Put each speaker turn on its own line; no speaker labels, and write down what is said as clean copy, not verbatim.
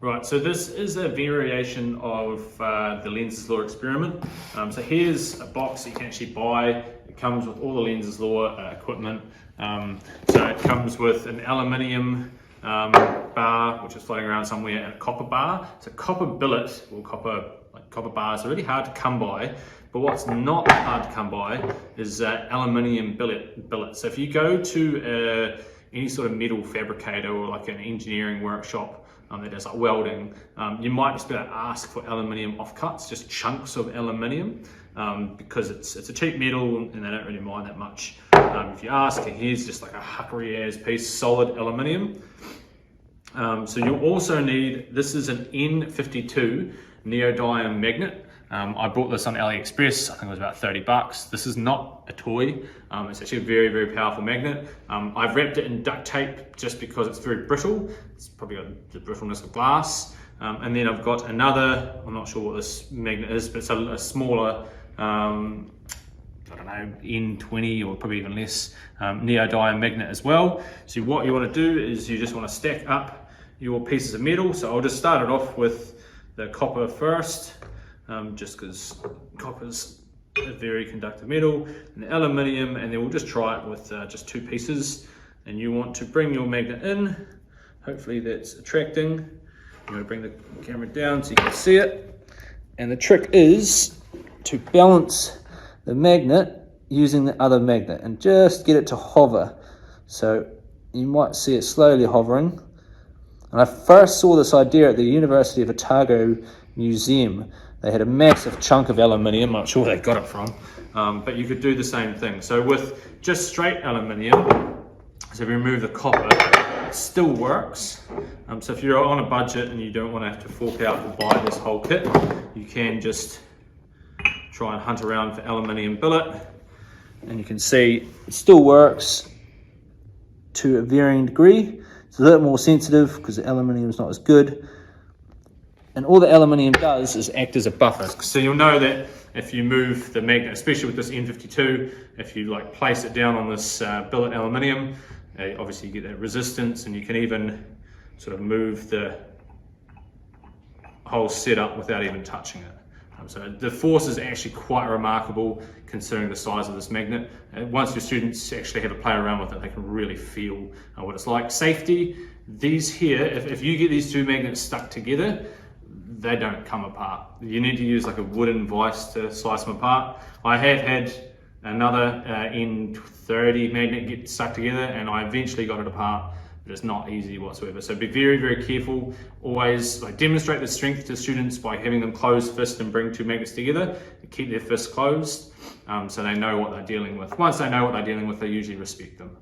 Right, so this is a variation of the Lenz's law experiment. So here's a box that you can actually buy. It comes with all the Lenz's law equipment. So it comes with an aluminium bar, which is floating around somewhere, and a copper bar. So copper billet, or copper bars are really hard to come by. But what's not hard to come by is aluminium billet. So if you go to any sort of metal fabricator or like an engineering workshop that does like welding, you might just be able to ask for aluminium offcuts, just chunks of aluminium, because it's a cheap metal and they don't really mind that much. If you ask, here's just like a huckery-ass piece, solid aluminium. So you'll also need, this is an N52 neodymium magnet. I bought this on AliExpress. I think it was about 30 bucks. This is not a toy. It's actually a very, very powerful magnet. I've wrapped it in duct tape just because it's very brittle. It's probably got the brittleness of glass. And then I've got another, I'm not sure what this magnet is, but it's a smaller, I don't know, N20 or probably even less, neodymium magnet as well. So what you want to do is you just want to stack up your pieces of metal. So I'll just start it off with the copper first. Just because copper's a very conductive metal, and the aluminium, and then we'll just try it with just two pieces. And you want to bring your magnet in. Hopefully that's attracting. You want to bring the camera down so you can see it. And the trick is to balance the magnet using the other magnet and just get it to hover. So you might see it slowly hovering. And I first saw this idea at the University of Otago Museum. They had a massive chunk of aluminium. I'm not sure where they got it from, but you could do the same thing. So with just straight aluminium, so if you remove the copper, it still works. So if you're on a budget and you don't want to have to fork out to buy this whole kit, you can just try and hunt around for aluminium billet, and you can see it still works to a varying degree. It's a little more sensitive because the aluminium is not as good. And all the aluminium does is act as a buffer. So you'll know that if you move the magnet, especially with this N52, if you like place it down on this billet aluminium, obviously you get that resistance, and you can even sort of move the whole setup without even touching it. So the force is actually quite remarkable considering the size of this magnet. Once your students actually have a play around with it, they can really feel what it's like. Safety, these here, if you get these two magnets stuck together, they don't come apart. You need to use like a wooden vise to slice them apart. I have had another N30 magnet get stuck together, and I eventually got it apart, but it's not easy whatsoever. So be very, very careful. Always like demonstrate the strength to students by having them close fist and bring two magnets together and keep their fists closed, so they know what they're dealing with. Once they know what they're dealing with, they usually respect them.